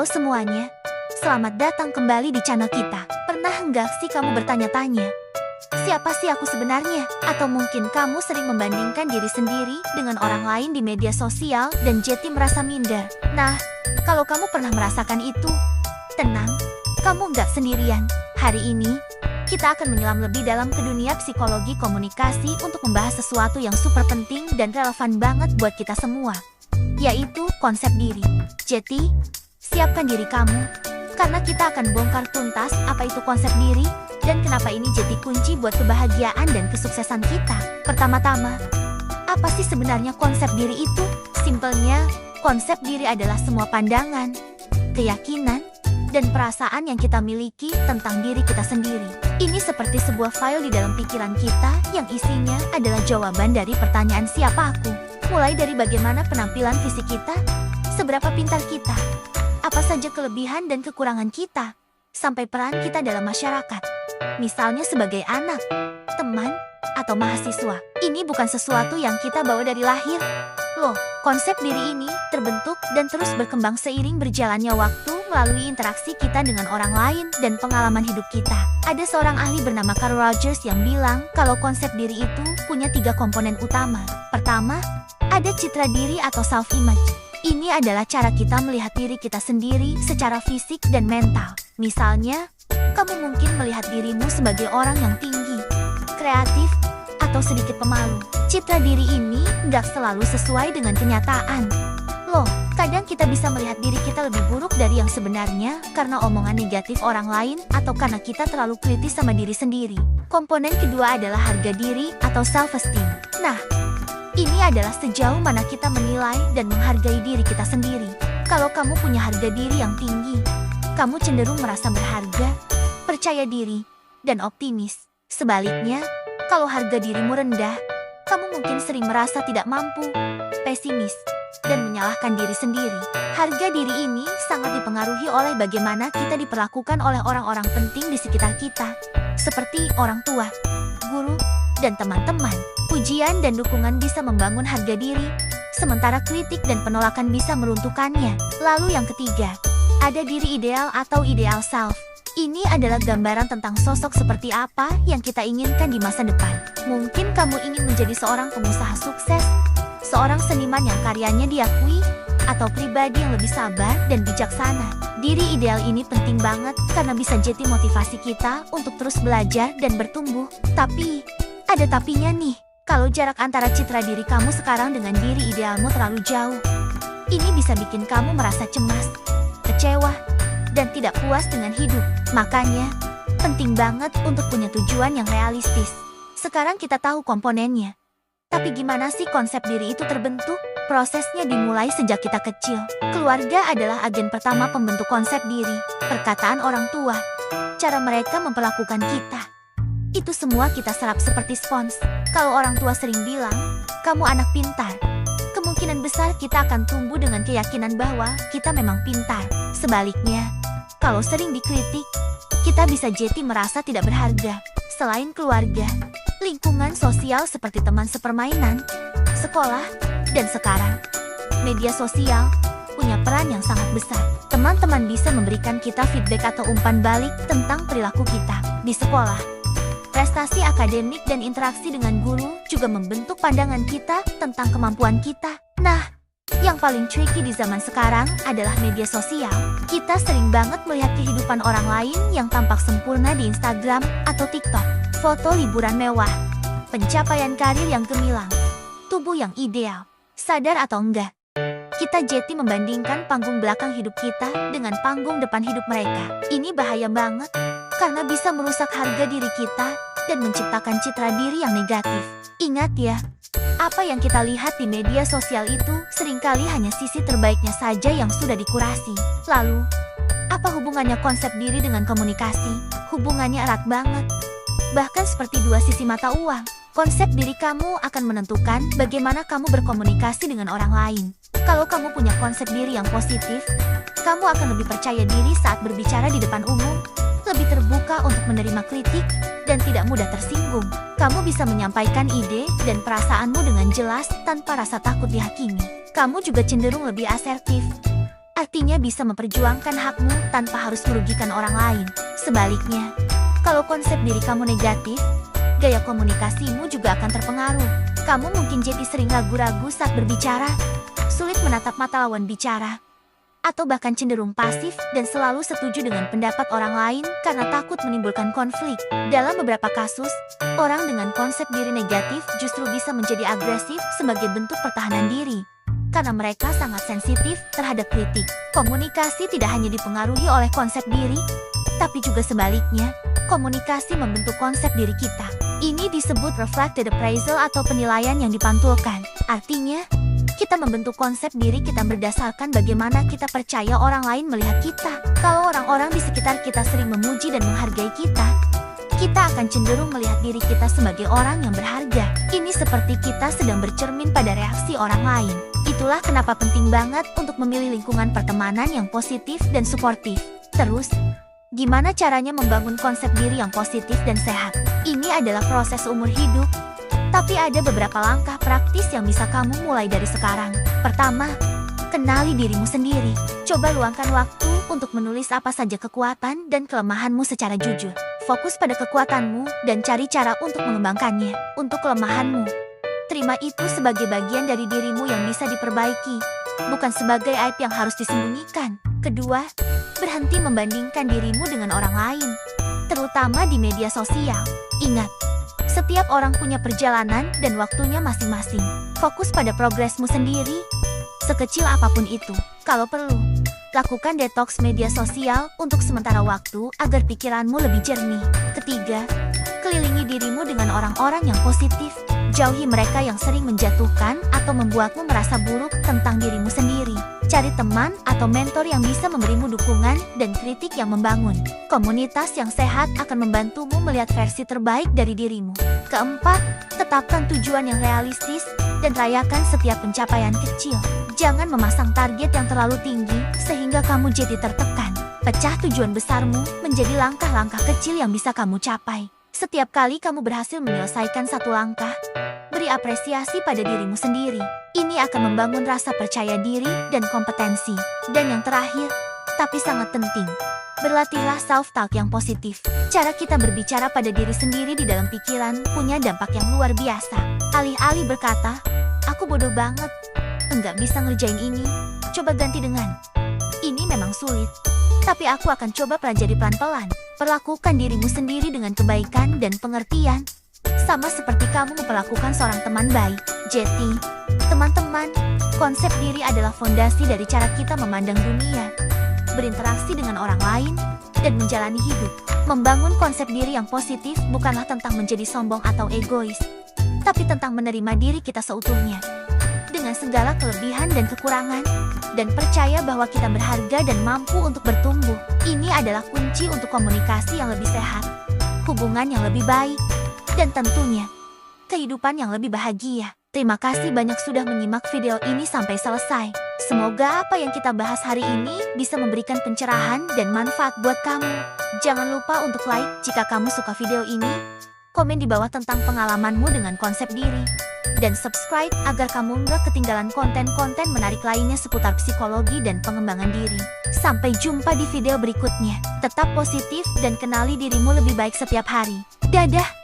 Halo semuanya, selamat datang kembali di channel kita. Pernah enggak sih kamu bertanya-tanya, siapa sih aku sebenarnya? Atau mungkin kamu sering membandingkan diri sendiri dengan orang lain di media sosial dan jadi merasa minder. Nah, kalau kamu pernah merasakan itu, tenang, kamu enggak sendirian. Hari ini, kita akan menyelam lebih dalam ke dunia psikologi komunikasi untuk membahas sesuatu yang super penting dan relevan banget buat kita semua, yaitu konsep diri. Jadi, siapkan diri kamu, karena kita akan bongkar tuntas apa itu konsep diri, dan kenapa ini jadi kunci buat kebahagiaan dan kesuksesan kita. Pertama-tama, apa sih sebenarnya konsep diri itu? Simpelnya, konsep diri adalah semua pandangan, keyakinan, dan perasaan yang kita miliki tentang diri kita sendiri. Ini seperti sebuah file di dalam pikiran kita yang isinya adalah jawaban dari pertanyaan siapa aku. Mulai dari bagaimana penampilan fisik kita, seberapa pintar kita, apa saja kelebihan dan kekurangan kita, sampai peran kita dalam masyarakat. Misalnya sebagai anak, teman, atau mahasiswa. Ini bukan sesuatu yang kita bawa dari lahir. Loh, konsep diri ini terbentuk dan terus berkembang seiring berjalannya waktu melalui interaksi kita dengan orang lain dan pengalaman hidup kita. Ada seorang ahli bernama Carl Rogers yang bilang kalau konsep diri itu punya 3 komponen utama. Pertama, ada citra diri atau self-image. Ini adalah cara kita melihat diri kita sendiri secara fisik dan mental. Misalnya, kamu mungkin melihat dirimu sebagai orang yang tinggi, kreatif, atau sedikit pemalu. Citra diri ini nggak selalu sesuai dengan kenyataan. Loh, kadang kita bisa melihat diri kita lebih buruk dari yang sebenarnya karena omongan negatif orang lain atau karena kita terlalu kritis sama diri sendiri. Komponen kedua adalah harga diri atau self-esteem. Nah, ini adalah sejauh mana kita menilai dan menghargai diri kita sendiri. Kalau kamu punya harga diri yang tinggi, kamu cenderung merasa berharga, percaya diri, dan optimis. Sebaliknya, kalau harga dirimu rendah, kamu mungkin sering merasa tidak mampu, pesimis, dan menyalahkan diri sendiri. Harga diri ini sangat dipengaruhi oleh bagaimana kita diperlakukan oleh orang-orang penting di sekitar kita, seperti orang tua, guru, dan teman-teman. Pujian dan dukungan bisa membangun harga diri, sementara kritik dan penolakan bisa meruntuhkannya. Lalu yang ketiga, ada diri ideal atau ideal self. Ini adalah gambaran tentang sosok seperti apa yang kita inginkan di masa depan. Mungkin kamu ingin menjadi seorang pengusaha sukses, seorang seniman yang karyanya diakui, atau pribadi yang lebih sabar dan bijaksana. Diri ideal ini penting banget karena bisa jadi motivasi kita untuk terus belajar dan bertumbuh. Tapi, ada tapinya nih. Kalau jarak antara citra diri kamu sekarang dengan diri idealmu terlalu jauh, ini bisa bikin kamu merasa cemas, kecewa, dan tidak puas dengan hidup. Makanya, penting banget untuk punya tujuan yang realistis. Sekarang kita tahu komponennya. Tapi gimana sih konsep diri itu terbentuk? Prosesnya dimulai sejak kita kecil. Keluarga adalah agen pertama pembentuk konsep diri. Perkataan orang tua, cara mereka memperlakukan kita, itu semua kita serap seperti spons. Kalau orang tua sering bilang, kamu anak pintar, kemungkinan besar kita akan tumbuh dengan keyakinan bahwa kita memang pintar. Sebaliknya, kalau sering dikritik, kita bisa jadi merasa tidak berharga. Selain keluarga, lingkungan sosial seperti teman sepermainan, sekolah, dan sekarang, media sosial punya peran yang sangat besar. Teman-teman bisa memberikan kita feedback atau umpan balik tentang perilaku kita. Di sekolah, prestasi akademik dan interaksi dengan guru juga membentuk pandangan kita tentang kemampuan kita. Nah, yang paling tricky di zaman sekarang adalah media sosial. Kita sering banget melihat kehidupan orang lain yang tampak sempurna di Instagram atau TikTok. Foto liburan mewah, pencapaian karir yang gemilang, tubuh yang ideal. Sadar atau enggak, kita jadi membandingkan panggung belakang hidup kita dengan panggung depan hidup mereka. Ini bahaya banget, karena bisa merusak harga diri kita dan menciptakan citra diri yang negatif. Ingat ya, apa yang kita lihat di media sosial itu seringkali hanya sisi terbaiknya saja yang sudah dikurasi. Lalu, apa hubungannya konsep diri dengan komunikasi? Hubungannya erat banget. Bahkan seperti 2 sisi mata uang. Konsep diri kamu akan menentukan bagaimana kamu berkomunikasi dengan orang lain. Kalau kamu punya konsep diri yang positif, kamu akan lebih percaya diri saat berbicara di depan umum, lebih terbuka untuk menerima kritik, dan tidak mudah tersinggung. Kamu bisa menyampaikan ide dan perasaanmu dengan jelas tanpa rasa takut dihakimi. Kamu juga cenderung lebih asertif, artinya bisa memperjuangkan hakmu tanpa harus merugikan orang lain. Sebaliknya, kalau konsep diri kamu negatif, gaya komunikasimu juga akan terpengaruh. Kamu mungkin jadi sering ragu-ragu saat berbicara, sulit menatap mata lawan bicara, atau bahkan cenderung pasif dan selalu setuju dengan pendapat orang lain karena takut menimbulkan konflik. Dalam beberapa kasus, orang dengan konsep diri negatif justru bisa menjadi agresif sebagai bentuk pertahanan diri. Karena mereka sangat sensitif terhadap kritik. Komunikasi tidak hanya dipengaruhi oleh konsep diri, tapi juga sebaliknya, komunikasi membentuk konsep diri kita. Ini disebut reflected appraisal atau penilaian yang dipantulkan. Artinya, kita membentuk konsep diri kita berdasarkan bagaimana kita percaya orang lain melihat kita. Kalau orang-orang di sekitar kita sering memuji dan menghargai kita akan cenderung melihat diri kita sebagai orang yang berharga. Ini seperti kita sedang bercermin pada reaksi orang lain. Itulah kenapa penting banget untuk memilih lingkungan pertemanan yang positif dan suportif. Terus, gimana caranya membangun konsep diri yang positif dan sehat? Ini adalah proses umur hidup, tapi ada beberapa langkah praktis yang bisa kamu mulai dari sekarang. Pertama, kenali dirimu sendiri. Coba luangkan waktu untuk menulis apa saja kekuatan dan kelemahanmu secara jujur. Fokus pada kekuatanmu dan cari cara untuk mengembangkannya. Untuk kelemahanmu, terima itu sebagai bagian dari dirimu yang bisa diperbaiki, bukan sebagai aib yang harus disembunyikan. Kedua, berhenti membandingkan dirimu dengan orang lain, terutama di media sosial. Ingat, setiap orang punya perjalanan dan waktunya masing-masing. Fokus pada progresmu sendiri, sekecil apapun itu. Kalau perlu, lakukan detoks media sosial untuk sementara waktu agar pikiranmu lebih jernih. Ketiga, kelilingi dirimu dengan orang-orang yang positif. Jauhi mereka yang sering menjatuhkan atau membuatmu merasa buruk tentang dirimu sendiri. Cari teman atau mentor yang bisa memberimu dukungan dan kritik yang membangun. Komunitas yang sehat akan membantumu melihat versi terbaik dari dirimu. Keempat, tetapkan tujuan yang realistis dan rayakan setiap pencapaian kecil. Jangan memasang target yang terlalu tinggi sehingga kamu jadi tertekan. Pecah tujuan besarmu menjadi langkah-langkah kecil yang bisa kamu capai. Setiap kali kamu berhasil menyelesaikan satu langkah, beri apresiasi pada dirimu sendiri. Ini akan membangun rasa percaya diri dan kompetensi. Dan yang terakhir, tapi sangat penting, berlatihlah self-talk yang positif. Cara kita berbicara pada diri sendiri di dalam pikiran punya dampak yang luar biasa. Alih-alih berkata, "Aku bodoh banget, enggak bisa ngerjain ini," coba ganti dengan, "Ini memang sulit, tapi aku akan coba pelajari pelan-pelan." Perlakukan dirimu sendiri dengan kebaikan dan pengertian, sama seperti kamu memperlakukan seorang teman baik. Jadi, teman-teman, konsep diri adalah fondasi dari cara kita memandang dunia, berinteraksi dengan orang lain, dan menjalani hidup. Membangun konsep diri yang positif bukanlah tentang menjadi sombong atau egois, tapi tentang menerima diri kita seutuhnya, dengan segala kelebihan dan kekurangan, dan percaya bahwa kita berharga dan mampu untuk bertumbuh. Ini adalah kunci untuk komunikasi yang lebih sehat, hubungan yang lebih baik, dan tentunya, kehidupan yang lebih bahagia. Terima kasih banyak sudah menyimak video ini sampai selesai. Semoga apa yang kita bahas hari ini bisa memberikan pencerahan dan manfaat buat kamu. Jangan lupa untuk like jika kamu suka video ini, komen di bawah tentang pengalamanmu dengan konsep diri, dan subscribe agar kamu nggak ketinggalan konten-konten menarik lainnya seputar psikologi dan pengembangan diri. Sampai jumpa di video berikutnya. Tetap positif dan kenali dirimu lebih baik setiap hari. Dadah!